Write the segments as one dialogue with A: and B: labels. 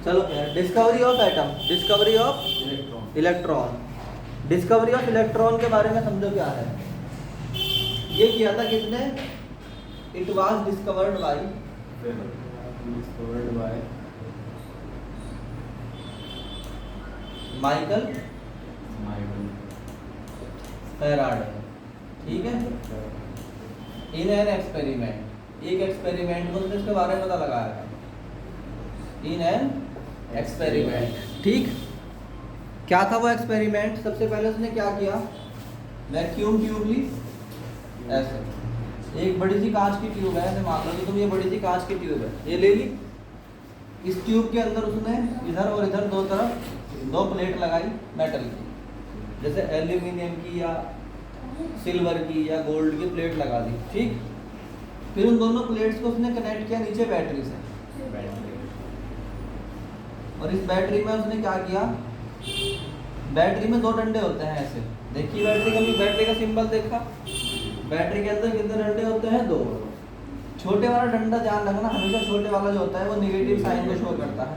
A: चलो discovery of atom, discovery of electron. Discovery of electron के बारे में समझो क्या है। ये किया था किसने? It was discovered by Michael Faraday, ठीक है। इन एन एक्सपेरिमेंट, एक एक्सपेरिमेंट में उसने इसके बारे में पता लगाया था। इन एन एक्सपेरिमेंट, ठीक। क्या था वो एक्सपेरिमेंट? सबसे पहले उसने क्या किया, वैक्यूम ट्यूब ली, ऐसे एक बड़ी सी कांच की ट्यूब है, ऐसे मान लो कि तुम ये बड़ी सी कांच की ट्यूब है, ये ले ली। इस ट्यूब के अंदर उसने इधर और इधर दो तरफ दो प्लेट लगाई मेटल की, जैसे एल्यूमिनियम की या सिल्वर की या गोल्ड की प्लेट लगा दी, ठीक। फिर उन दोनों प्लेट्स को उसने कनेक्ट किया नीचे बैटरी से, और इस बैटरी में उसने क्या किया, बैटरी में दो डंडे होते हैं ऐसे, देखिए बैटरी का, बैटरी का सिंबल देखा, बैटरी के अंदर कितने डंडे होते हैं? दो। छोटे वाला डंडा ध्यान रखना, हमेशा छोटे वाला जो होता है वो निगेटिव साइन को शो करता है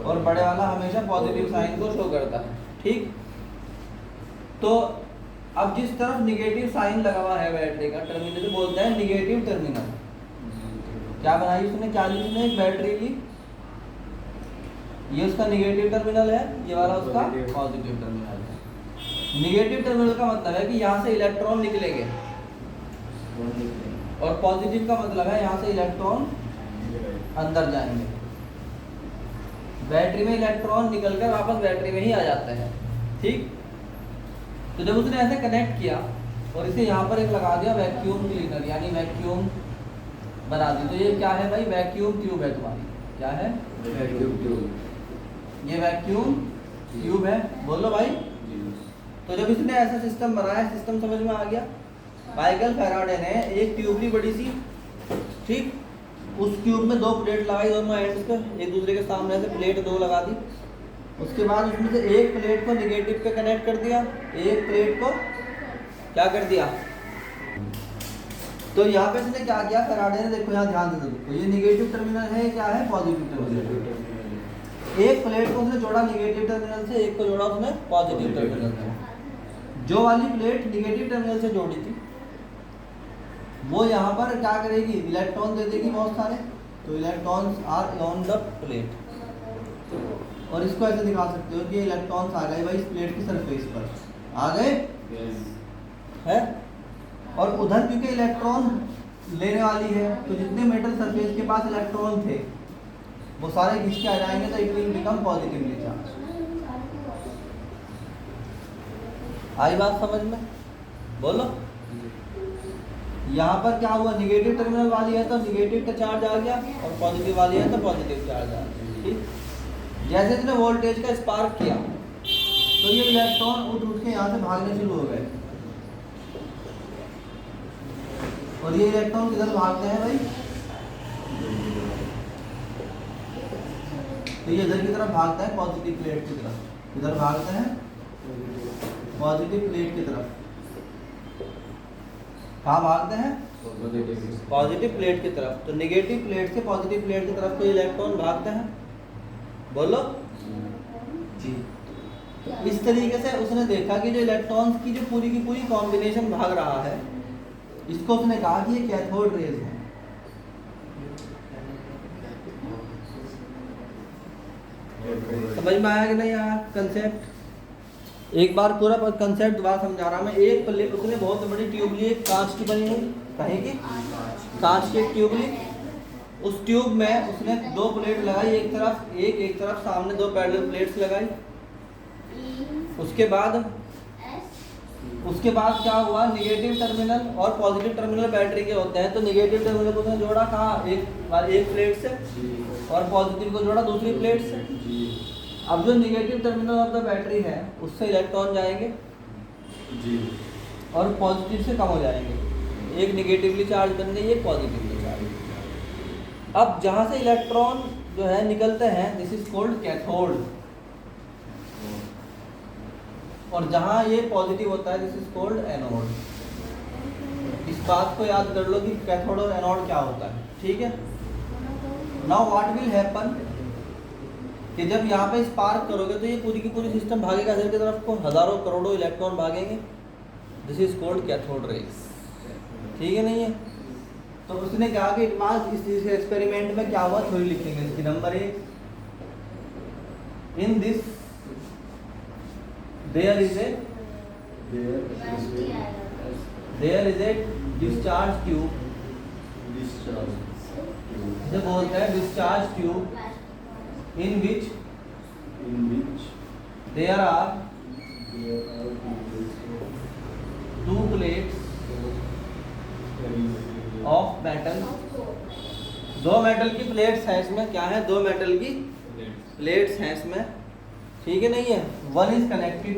A: और बड़े वाला हमेशा पॉजिटिव साइन को शो करता है, ठीक। तो अब जिस तरफ निगेटिव साइन लगा हुआ है बैटरी का टर्मिनल बोलते हैं निगेटिव टर्मिनल। क्या बनाई उसने, क्या ली उसने? एक बैटरी ली, ये उसका निगेटिव टर्मिनल है, ये वाला उसका पॉजिटिव टर्मिनल है। निगेटिव टर्मिनल का मतलब है कि यहाँ से इलेक्ट्रॉन निकलेंगे, और पॉजिटिव का मतलब है यहाँ से इलेक्ट्रॉन अंदर जाएंगे। बैटरी में इलेक्ट्रॉन निकलकर वापस बैटरी में ही आ जाते हैं, ठीक। तो जब उसने ऐसे कनेक्ट किया और इसे यहाँ पर एक लगा दिया वैक्यूम क्लीनर, यानी वैक्यूम बना दी, तो ये क्या है भाई? वैक्यूम ट्यूब है तुम्हारी। क्या है?
B: Vacuum tube.
A: ये वैक्यूम ट्यूब है, बोलो भाई। तो जब इसने ऐसा सिस्टम बनाया, सिस्टम समझ में आ गया। माइकल फैराडे ने एक ट्यूब ली बड़ी सी, ठीक, उस ट्यूब में दो प्लेट लगाई, दोनों एंड्स पे एक दूसरे के सामने से प्लेट दो लगा दी। उसके बाद उसमें से एक प्लेट को निगेटिव पे कनेक्ट कर दिया, एक प्लेट को क्या कर दिया, तो यहाँ पे इसने क्या किया फैराडे ने, देखो यहाँ ध्यान से देखो, ये निगेटिव टर्मिनल है, क्या है? Positive terminal. एक प्लेट को उसने जोड़ा निगेटिव टर्मिनल से, एक को जोड़ा उसने पॉजिटिव टर्मिनल से। जो वाली प्लेट निगेटिव टर्मिनल से जोड़ी थी वो यहाँ पर क्या करेगी, इलेक्ट्रॉन दे देगी बहुत सारे, तो electrons are on the plate. और इसको ऐसे दिखा सकते हो कि ये इलेक्ट्रॉन्स आ गए भाई इस प्लेट की सरफेस पर, आ गए है। और उधर क्योंकि इलेक्ट्रॉन लेने वाली है, तो जितने मेटल सरफेस के पास इलेक्ट्रॉन थे वो सारे खींच के आ जाएंगे, तो it will become positively charge. आई बात समझ में? बोलो। यहाँ पर क्या हुआ, निगेटिव टर्मिनल वाली है तो निगेटिव का चार्ज आ गया, और पॉजिटिव वाली है तो पॉजिटिव चार्ज आ गया, ठीक। जैसे इसने वोल्टेज का स्पार्क किया तो ये इलेक्ट्रॉन उठ के यहाँ से भागने शुरू हो गए, और ये इलेक्ट्रॉन किधर भागते हैं भाई? तो ये इधर की तरफ भागता है, पॉजिटिव प्लेट की तरफ। इधर भागते हैं पॉजिटिव प्लेट की तरफ। कहाँ भागते हैं? पॉजिटिव प्लेट की तरफ। तो निगेटिव प्लेट से पॉजिटिव प्लेट की तरफ तो इलेक्ट्रॉन भागते हैं, बोलो जी। तो इस तरीके से उसने देखा कि जो इलेक्ट्रॉन्स की जो पूरी की पूरी कॉम्बिनेशन भाग रहा है, इसको उसने कहा कि ये कैथोड रेज है। समझ में आया कि नहीं आया कंसेप्ट? एक बार पूरा कंसेप्ट दोबारा समझा रहा मैं। एक प्लेट उसने बहुत बड़ी ट्यूब ली, कांच की बनी हुई, कहीं की कांच की एक ट्यूब ली। उस ट्यूब में उसने दो प्लेट लगाई, एक तरफ सामने दो पैरेलल प्लेट्स लगाई। उसके बाद क्या हुआ, निगेटिव टर्मिनल और पॉजिटिव टर्मिनल बैटरी के होते हैं, तो निगेटिव टर्मिनल को उसने जोड़ा कहाँ, एक प्लेट से, और पॉजिटिव को जोड़ा दूसरी प्लेट से। अब जो negative terminal of the battery है उससे इलेक्ट्रॉन जाएंगे जी, और पॉजिटिव से कम हो जाएंगे। एक निगेटिवली चार्ज बन गई, एक पॉजिटिवली चार्ज। अब जहाँ से इलेक्ट्रॉन जो है निकलते हैं, दिस इज कॉल्ड कैथोड, और जहाँ ये पॉजिटिव होता है दिस इज कॉल्ड एनोड। इस बात को याद कर लो कि कैथोड और एनोड क्या होता है, ठीक है। नाउ व्हाट विल हैपन, कि जब यहाँ पे स्पार्क करोगे तो ये पूरी की पूरी सिस्टम भागेगा इधर की तरफ को, हजारों करोड़ों इलेक्ट्रॉन भागेंगे। This is called cathode rays. ठीक है नहीं है? तो उसने कहा कि इस एक्सपेरिमेंट में क्या हुआ थोड़ी लिखेंगे इसकी। Number 1, in this there is a discharge tube, इसे बोलते हैं discharge tube, in which there are 2 plates of metal. 2 metal की प्लेट्स हैं इसमें। क्या है? 2 मेटल की प्लेट्स हैं इसमें। ठीक है नहीं है? One is connected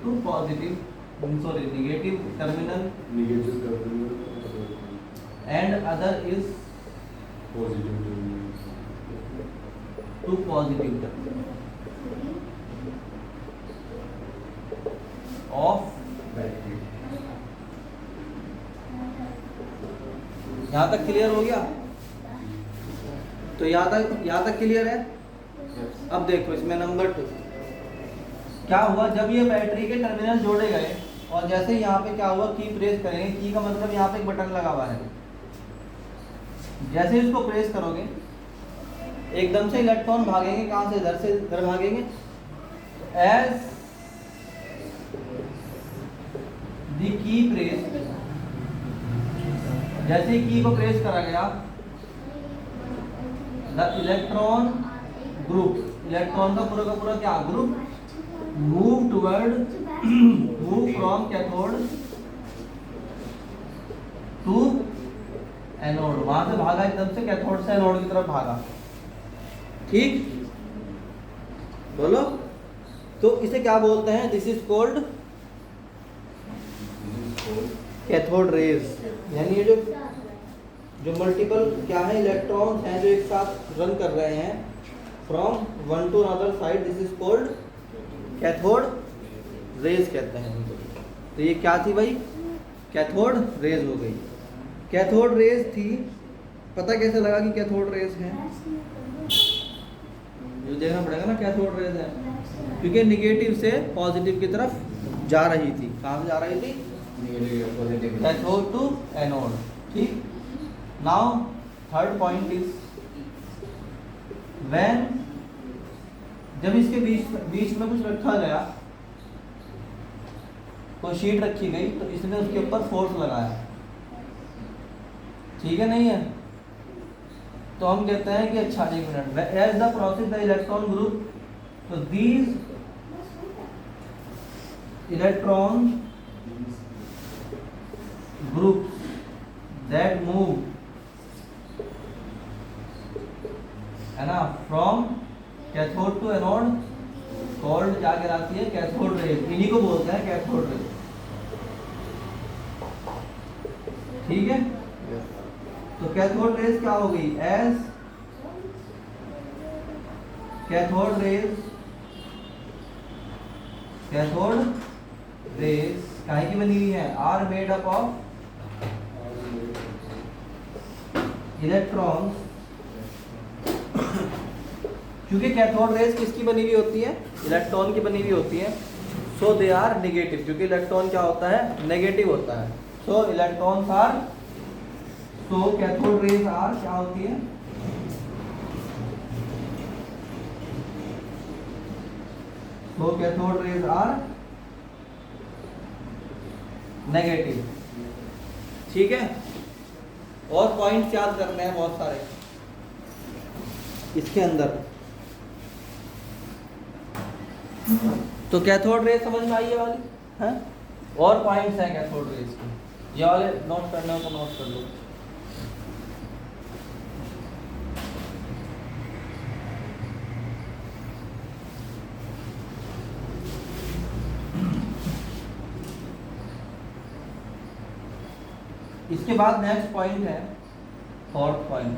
A: to positive sorry negative terminal and other is to positive terminal of battery. यहाँ तक क्लियर हो गया? तो यहाँ तक क्लियर है? अब देखो इसमें नंबर 2 क्या हुआ। जब ये बैटरी के टर्मिनल जोड़े गए और जैसे यहाँ पे क्या हुआ, की प्रेस करेंगे, की का मतलब यहाँ पे एक बटन लगा हुआ है, जैसे इसको प्रेस करोगे एकदम से इलेक्ट्रॉन भागेंगे। कहाँ से? इधर से इधर भागेंगे। एज दी की प्रेस, जैसे की को प्रेस करा गया, द इलेक्ट्रॉन ग्रुप, इलेक्ट्रॉन का पूरा क्या group, move from cathode to anode, वहां से भागा एकदम से कैथोड से एनोड की तरफ भागा। ठीक बोलो। तो इसे क्या बोलते हैं? This is called cathode rays. यानी ये जो मल्टीपल क्या है इलेक्ट्रॉन्स हैं जो एक साथ रन कर रहे हैं from one two another side, this is called cathode rays कहते हैं इनको। तो ये क्या थी भाई? कैथोड रेज हो गई। कैथोड रेज थी। पता कैसे लगा कि कैथोड रेज है? जो देखना पड़ेगा ना कैथोड रेज है, क्योंकि निगेटिव से पॉजिटिव की तरफ जा रही थी। कहाँ से जा रही थी? Cathode to anode. ठीक। Now third point is when, जब इसके बीच में कुछ रखा गया, कोई शीट रखी गई, तो इसने उसके ऊपर फोर्स लगाया। ठीक है नहीं है? तो हम कहते हैं कि अच्छा एक minute, as the process the electron group, तो these electron groups that move है ना from cathode to anode called क्या कहलाती है? Cathode rays. इन्हीं को बोलते हैं कैथोड रेज। ठीक है? तो कैथोड रेज क्या हो गई? एज कैथोड रेज काहे की बनी हुई है? Are made up of electrons. क्योंकि कैथोड रेज किसकी बनी हुई होती है? इलेक्ट्रॉन की बनी हुई होती है। सो दे आर नेगेटिव, क्योंकि इलेक्ट्रॉन क्या होता है? नेगेटिव होता है। So electrons are, so cathode rays are क्या होती है? So cathode rays are negative. ठीक है? और पॉइंट्स याद करने हैं बहुत सारे इसके अंदर। तो कैथोड रेज समझ में आई है वाली है? और पॉइंट्स हैं कैथोड रेज के, ये वाले नोट करने हो तो नोट कर लो। इसके बाद नेक्स्ट पॉइंट है, फोर्थ पॉइंट,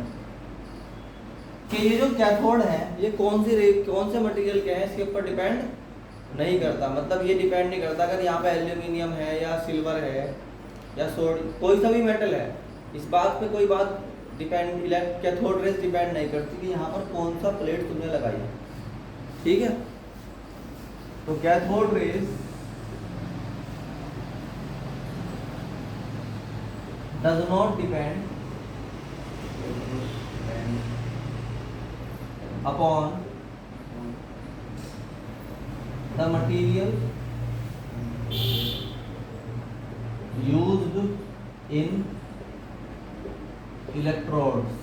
A: कि ये जो कैथोड है ये कौन से मटेरियल के हैं इसके ऊपर डिपेंड नहीं करता। मतलब ये डिपेंड नहीं करता अगर यहाँ पे एल्यूमिनियम है या सिल्वर है या सोडियम, कोई सा भी मेटल है, इस बात पे कोई बात कैथोड रेज डिपेंड नहीं करती कि यहाँ पर कौन सा प्लेट तुमने लगाई है, ठीक है। तो cathode rays does not depend upon the material used in electrodes,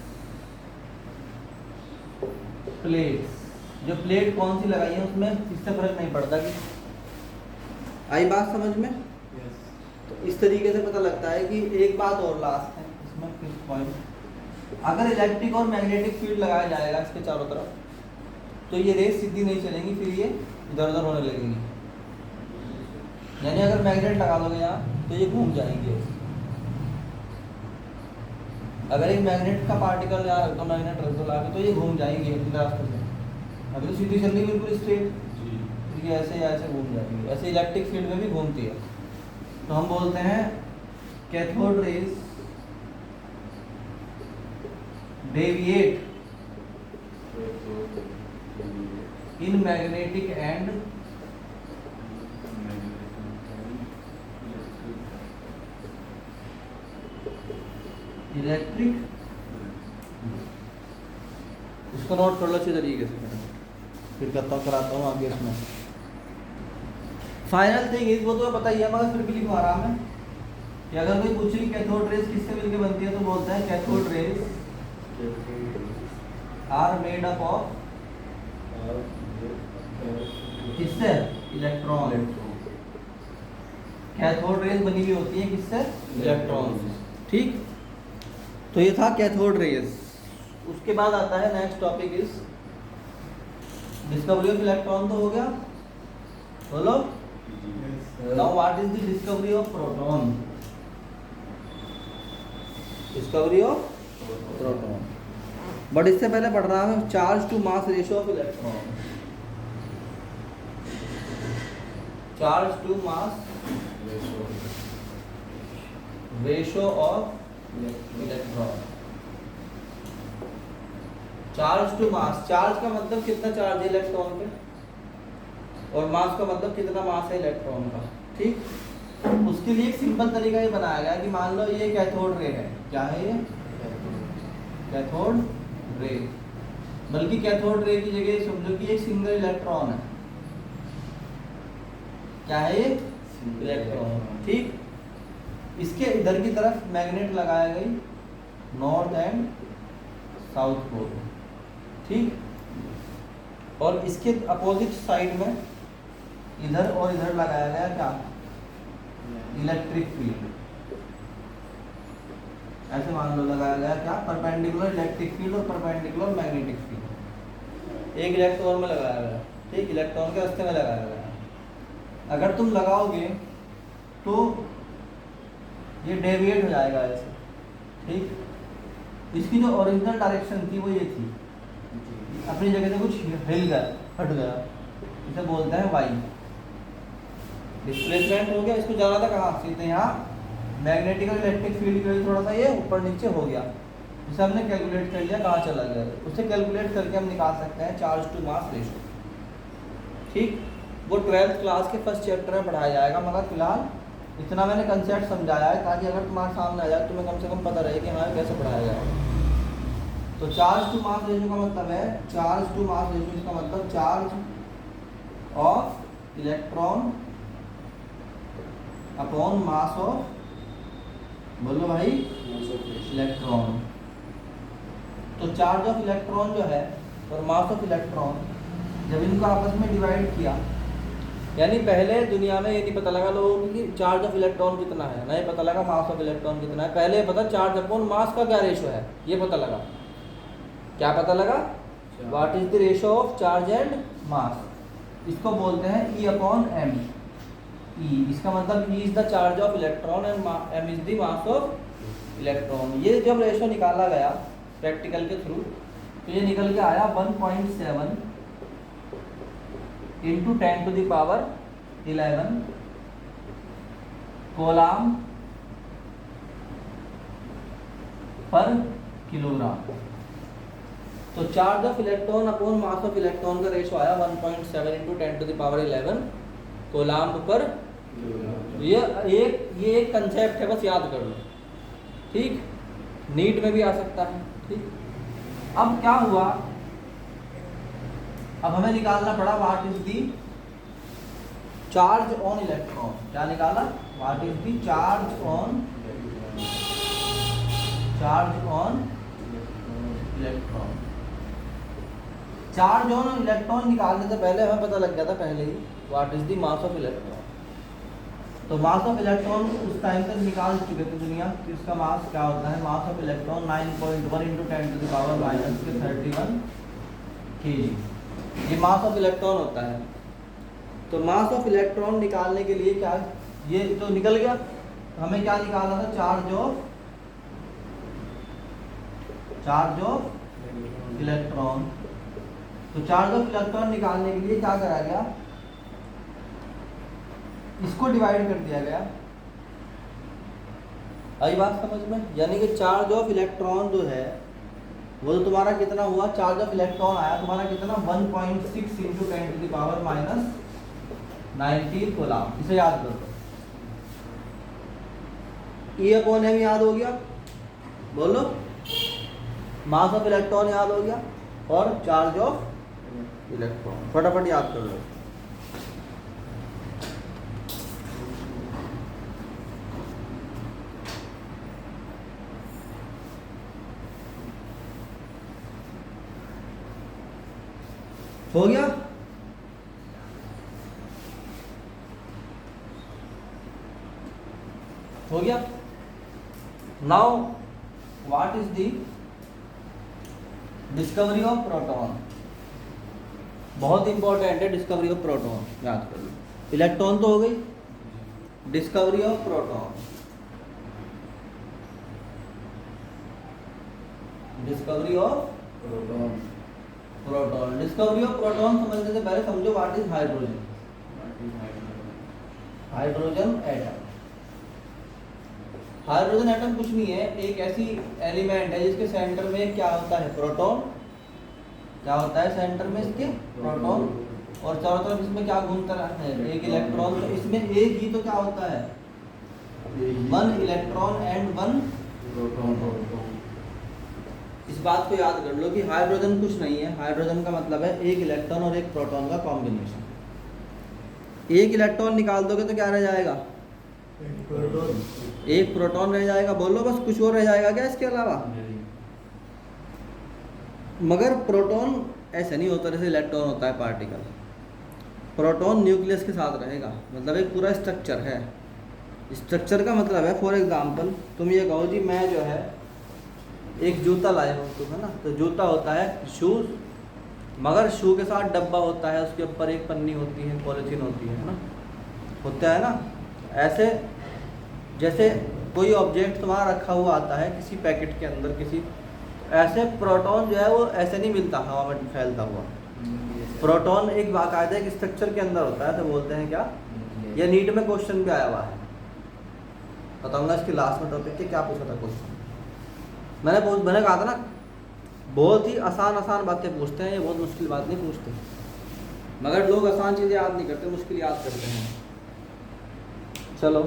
A: plates, जो प्लेट कौन सी लगाई है उसमें इससे फर्क नहीं पड़ता। कि आई बात समझ में? तो इस तरीके से पता लगता है कि एक बात और लास्ट है इसमें फिर पॉइंट, अगर इलेक्ट्रिक और मैग्नेटिक फील्ड लगाया जाएगा इसके चारों तरफ तो ये रेस सीधी नहीं चलेंगी, फिर ये इधर उधर होने लगेंगी। यानी अगर मैग्नेट लगा दोगे यहाँ तो ये घूम जाएंगे। अगर एक मैग्नेट का पार्टिकल यहाँ रख दो, मैग्नेट रख दो लाके, तो ये घूम जाएंगे रास्ते से। अभी तो सीधी चल रही बिल्कुल स्ट्रेट, ये ऐसे या ऐसे घूम जाएंगे। ऐसे इलेक्ट्रिक फील्ड में भी घूमती है। तो हम बोलते हैं cathode raise deviate in magnetic and electric. इसको नोट कर लो अच्छे तरीके से, फिर कराता हूँ आगे इसमें। फाइनल थिंग इज, वो तो पता ही है मगर फिर भी लिखवा रहा मैं कि अगर कोई पूछे कैथोड रेज किससे मिलकर बनती है तो बोलते हैं cathode rays are made up of किससे? इलेक्ट्रॉन। कैथोड रेज बनी हुई होती है किससे? इलेक्ट्रॉन से, ठीक। तो ये था कैथोड रेज। उसके बाद आता है next topic is discovery of electron. तो हो गया, बोलो। Now what is the discovery of proton? Discovery of proton. But इससे पहले पढ़ रहा हूँ charge to mass ratio of electron. Charge to mass ratio of electron. Charge to mass, charge का मतलब कितना चार्ज है इलेक्ट्रॉन पे, और मास का मतलब कितना मास है इलेक्ट्रॉन का, ठीक। उसके लिए एक सिंपल तरीका ये बनाया गया कि मान लो ये कैथोड रे है। क्या है ये? Cathode ray. बल्कि कैथोड रे की जगह समझो कि एक सिंगल इलेक्ट्रॉन है। क्या है ये? इलेक्ट्रॉन, ठीक। इसके इधर की तरफ मैग्नेट लगाया गई, नॉर्थ एंड साउथ पोल, ठीक। और इसके अपोजिट साइड में इधर और इधर लगाया गया क्या? Electric field. ऐसे मान लो लगाया गया क्या? परपेंडिकुलर इलेक्ट्रिक फील्ड और परपेंडिकुलर मैग्नेटिक फील्ड एक इलेक्ट्रॉन में लगाया गया, ठीक। इलेक्ट्रॉन के रास्ते में लगाया गया। अगर तुम लगाओगे तो ये डेविएट हो जाएगा ऐसे, ठीक। इसकी जो ओरिजिनल डायरेक्शन थी वो ये थी, अपनी जगह से कुछ हिल गया, हट गया, इसे बोलते हैं वाई। डिस्प्लेसमेंट हो गया। इसको जाना था कहाँ? सीधे यहाँ मैग्नेटिक और इलेक्ट्रिक फील्ड के लिए थोड़ा सा ये ऊपर नीचे हो गया। इसे हमने कैलकुलेट कर लिया कहाँ चला गया, उसे कैलकुलेट करके हम निकाल सकते हैं चार्ज टू मास रेशियो, ठीक। वो 12th क्लास के फर्स्ट चैप्टर में पढ़ाया जाएगा, मगर फिलहाल इतना मैंने कंसेप्ट समझाया है ताकि अगर तुम्हारे सामने आ जाए तुम्हें कम से कम पता रहे कि हमारे कैसे पढ़ाया जाएगा। तो चार्ज टू मास रेशियो का मतलब है, चार्ज टू मास रेशियो इसका मतलब charge of electron upon mass of, बोलो भाई, इलेक्ट्रॉन। तो चार्ज ऑफ इलेक्ट्रॉन जो है और मास ऑफ इलेक्ट्रॉन जब इनको आपस में डिवाइड किया, यानी पहले दुनिया में ये नहीं पता लगा लोगों को कि चार्ज ऑफ इलेक्ट्रॉन कितना है, नहीं पता लगा मास ऑफ इलेक्ट्रॉन कितना है। पहले पता चार्ज अपॉन मास का क्या रेशियो है ये पता लगा। क्या पता लगा? What is the ratio of charge and mass. इसको बोलते हैं E अपॉन M। E इसका मतलब E is the charge of electron and M is the mass of electron. ये जब रेशियो निकाला गया प्रैक्टिकल के थ्रू तो ये निकल के आया 1.7 into 10 to the power 11 coulomb पर किलोग्राम। तो charge of electron upon mass of electron का रेशो आया 1.7 इंटू 10⁻11 कोलाम्ब पर। ये एक कंसेप्ट है, बस याद कर लो, ठीक। नीट में भी आ सकता है, ठीक। अब क्या हुआ, अब हमें निकालना पड़ा what is the charge on electron. क्या निकाला, what is the charge on electron. Charge on electron निकालने से पहले हमें पता लग गया था पहले ही what is the mass of electron. तो मास ऑफ इलेक्ट्रॉन उस टाइम तक निकाल चुके थे दुनिया कि उसका मास क्या होता है। मास ऑफ इलेक्ट्रॉन 9.1 इंटू 10⁻31 kg, ये मास ऑफ इलेक्ट्रॉन होता है। तो मास ऑफ इलेक्ट्रॉन निकालने के लिए क्या, ये तो निकल गया, हमें क्या निकालना था, चार्ज ऑफ इलेक्ट्रॉन। तो चार्ज ऑफ इलेक्ट्रॉन निकालने के लिए क्या करा गया, इसको डिवाइड कर दिया गया। आई बात समझ में, यानी कि चार्ज ऑफ इलेक्ट्रॉन जो है वो तो तुम्हारा कितना हुआ, चार्ज ऑफ इलेक्ट्रॉन आया तुम्हारा कितना 1.6 इंटू 10⁻19 कोलाम्ब। इसे याद कर लो, E अपॉन एम याद हो गया, बोलो, मास ऑफ इलेक्ट्रॉन याद हो गया और चार्ज ऑफ इलेक्ट्रॉन फटाफट याद कर लो। हो गया, हो गया। Now what is the discovery of proton. बहुत इंपॉर्टेंट है डिस्कवरी ऑफ प्रोटॉन, याद कर लो। इलेक्ट्रॉन तो हो गई, discovery of proton. Discovery of proton. Discovery of proton समझने से पहले समझो what is hydrogen. Hydrogen atom. Hydrogen atom कुछ नहीं है, एक ऐसी एलिमेंट है जिसके सेंटर में क्या होता है, प्रोटॉन। क्या होता है सेंटर में इसके, प्रोटॉन, और चारों तरफ इसमें क्या घूमता रहता है, एक इलेक्ट्रॉन। तो इसमें एक ही तो क्या होता है, 1 इलेक्ट्रॉन एंड 1 प्रोटॉन। इस बात को याद कर लो कि हाइड्रोजन कुछ नहीं है, हाइड्रोजन का मतलब है एक इलेक्ट्रॉन और एक प्रोटॉन का कॉम्बिनेशन। एक इलेक्ट्रॉन निकाल दोगे तो क्या रह जाएगा, एक प्रोटॉन रह जाएगा। बोलो, बस कुछ और रह जाएगा क्या इसके अलावा। मगर प्रोटॉन ऐसे नहीं होता जैसे इलेक्ट्रॉन होता है पार्टिकल। प्रोटॉन न्यूक्लियस के साथ रहेगा, मतलब एक पूरा स्ट्रक्चर है। स्ट्रक्चर का मतलब है, फॉर एग्जांपल तुम ये कहो जी मैं जो है एक जूता लाए हो तुम, है ना, तो जूता होता है शूज, मगर शू के साथ डब्बा होता है, उसके ऊपर एक पन्नी होती है, पॉलिथीन होती है ना, होता है ना। ऐसे जैसे कोई ऑब्जेक्ट तुम्हारा रखा हुआ आता है किसी पैकेट के अंदर, किसी ऐसे प्रोटॉन जो है वो ऐसे नहीं मिलता हवा में फैलता हुआ। प्रोटॉन एक बाकायदा एक स्ट्रक्चर के अंदर होता है, तो बोलते हैं क्या, ये नीट में क्वेश्चन भी आया हुआ है, बताऊंगा इसके लास्ट में टॉपिक के क्या पूछा था क्वेश्चन। मैंने कहा था ना, बहुत ही आसान बातें पूछते हैं, ये बहुत मुश्किल बात नहीं पूछते, मगर लोग आसान चीज़ें याद नहीं करते, मुश्किल याद करते हैं। चलो,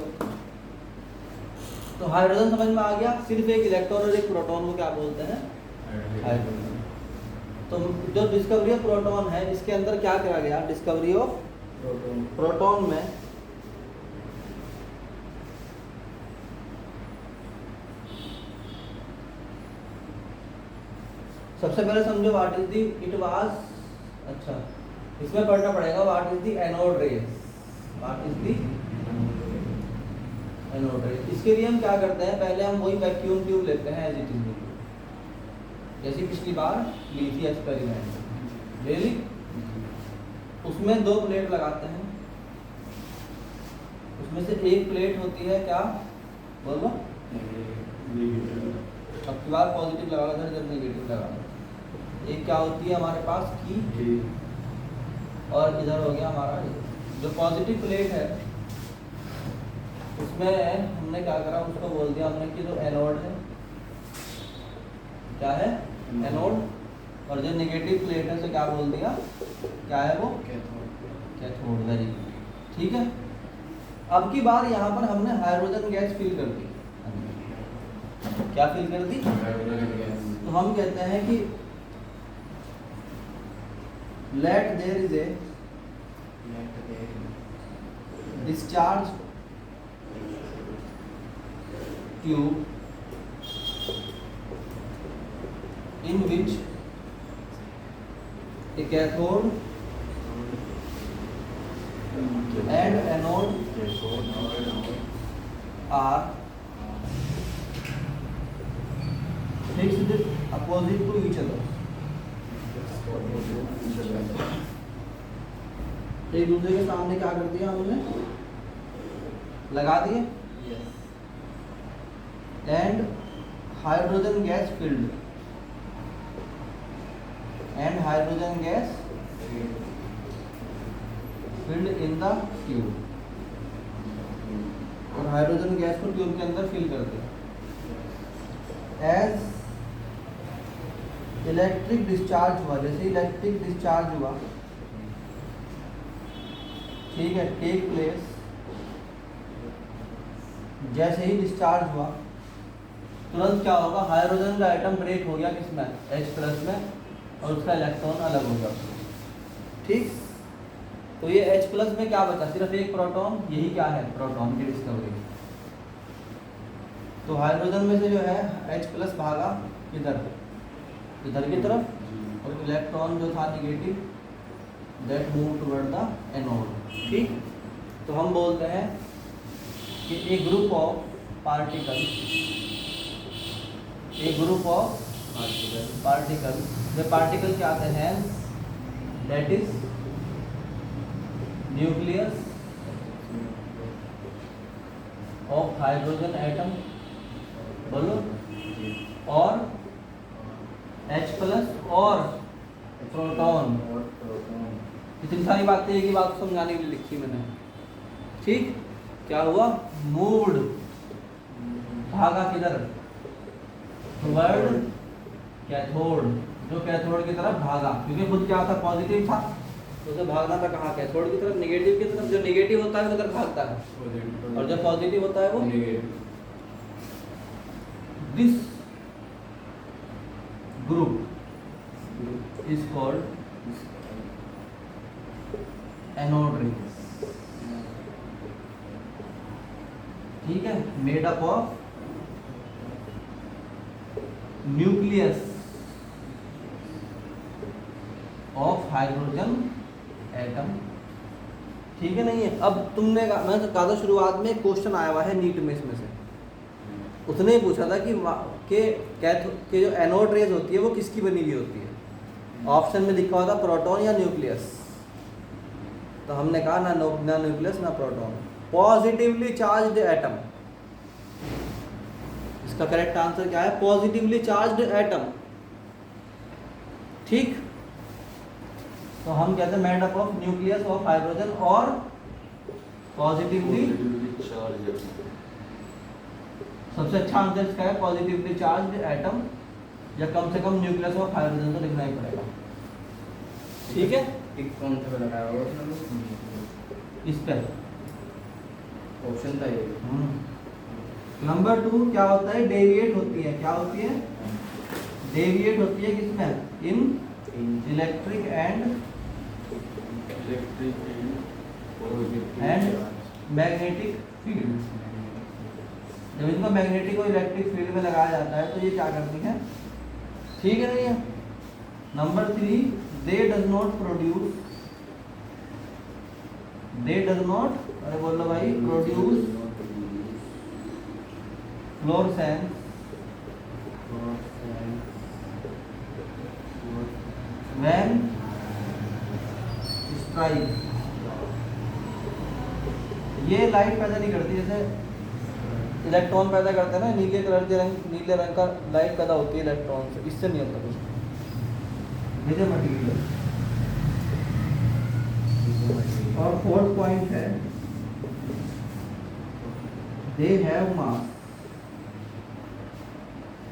A: तो हाइड्रोजन समझ में आ गया, सिर्फ एक इलेक्ट्रॉन और एक प्रोटॉन को क्या बोलते हैं, हाइड्रोजन। तो जो डिस्कवरी ऑफ प्रोटॉन है, इसके अंदर क्या करा गया, डिस्कवरी ऑफ प्रोटॉन में सबसे पहले समझो what is the, it was, अच्छा इसमें पढ़ना पड़ेगा what is the anode rays. What is the anode rays. इसके लिए हम क्या करते हैं, पहले हम वही वैक्यूम ट्यूब लेते हैं एज इट इज, जैसे पिछली बार ली थी एक्सपेरिमेंट, ले ली। उसमें 2 प्लेट लगाते हैं, उसमें से एक प्लेट होती है क्या, बोलो, अब की बार पॉजिटिव लगा था, जब नेगेटिव लगा। एक क्या होती है हमारे पास की, और इधर हो गया हमारा जो पॉजिटिव प्लेट है, उसमें हमने क्या करा, उसको बोल दिया हमने कि जो एनोड है, क्या है एनोड, और जो नेगेटिव प्लेट है उसे क्या बोल दिया, क्या है वो कैथोड। वेरी गुड, ठीक है। अब की बार यहाँ पर हमने हाइड्रोजन गैस फिल कर दी। क्या फिल कर दी, तो हम कहते हैं कि let there is a discharge tube in which a cathode and anode are fixed opposite to each other। एक दूसरे के सामने क्या कर दिया हमने, लगा दिए, and hydrogen gas filled, and hydrogen gas filled in the tube, और हाइड्रोजन गैस को ट्यूब के अंदर फिल कर दिया। एज इलेक्ट्रिक डिस्चार्ज हुआ, जैसे इलेक्ट्रिक डिस्चार्ज हुआ, ठीक है, टेक प्लेस, जैसे ही डिस्चार्ज हुआ तुरंत क्या होगा, हाइड्रोजन का एटम ब्रेक हो गया किसमें, H+ में, और उसका इलेक्ट्रॉन अलग हो गया, ठीक। तो ये H+ में क्या बचा, सिर्फ एक प्रोटॉन, यही क्या है प्रोटॉन की डिस्कवरी। तो हाइड्रोजन में से जो है H+ भागा इधर इधर की तरफ, और इलेक्ट्रॉन जो था negative that move toward the anode, ठीक। तो हम बोलते हैं कि एक ग्रुप ऑफ पार्टिकल, एक group of particle, way particle क्या आते हैं, that is nucleus of hydrogen atom, बोलो, और H+ और प्रोटॉन। इतनी सारी बातें एक ही बात समझाने के लिए लिखी मैंने, ठीक। क्या हुआ, मूव्ड, भागा किधर, टुवर्ड कैथोड, जो कैथोड की तरफ भागा, क्योंकि खुद क्या था पॉजिटिव था, तो उसे भागना था कहाँ, कैथोड की तरफ, नेगेटिव की तरफ। जो नेगेटिव होता है वो उधर भागता है, और जो पॉजिटिव होता है वो negative. This group is called anode rings, ठीक है, made up of nucleus of hydrogen atom, ठीक है। नहीं है, अब तुमने मैं तो कहा था शुरुआत में क्वेश्चन आया हुआ है नीट में, इसमें से उसने ही पूछा था कि जो एनोड रेज होती है वो किसकी बनी हुई होती है। ऑप्शन में लिखा हुआ था प्रोटॉन या न्यूक्लियस, तो हमने कहा ना न्यूक्लियस ना प्रोटॉन, पॉजिटिवली चार्ज्ड एटम। इसका करेक्ट आंसर क्या है, पॉजिटिवली चार्ज्ड एटम, ठीक। तो हम कहते हैं made up of nucleus of hydrogen और पॉजिटिवली चार्ज्ड। सबसे अच्छा आंसर इसका है पॉजिटिवली चार्ज्ड एटम, या कम से कम न्यूक्लियस ऑफ हाइड्रोजन तो लिखना ही पड़ेगा, ठीक है।
B: कौन सा लगाया होगा
A: इस पे
B: ऑप्शन था ये।
A: नंबर 2 क्या होता है, डेविएट होती है, क्या होती है, डेविएट होती है किसमें, इन इलेक्ट्रिक एंड मैग्नेटिक फील्ड। जब इनको मैग्नेटिक और इलेक्ट्रिक फील्ड में लगाया जाता है तो ये क्या करती है, ठीक है, नहीं है। Number 3, they does not produce, they does not, अरे बोलो भाई, प्रोड्यूस फ्लोरेसेंस when strike, ये लाइट पैदा नहीं करती, जैसे इलेक्ट्रॉन पैदा करते हैं ना, नीले रंग का लाइट पैदा होती है इलेक्ट्रॉन से, इससे नहीं होता कुछ। ये मटेरियल। और 4th पॉइंट है, दे हैव मास,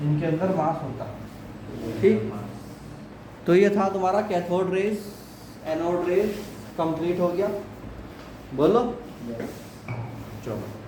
A: इनके अंदर मास होता है, ठीक। तो ये था तुम्हारा cathode rays anode rays complete हो गया। बोलो
B: Yes.
A: चलो।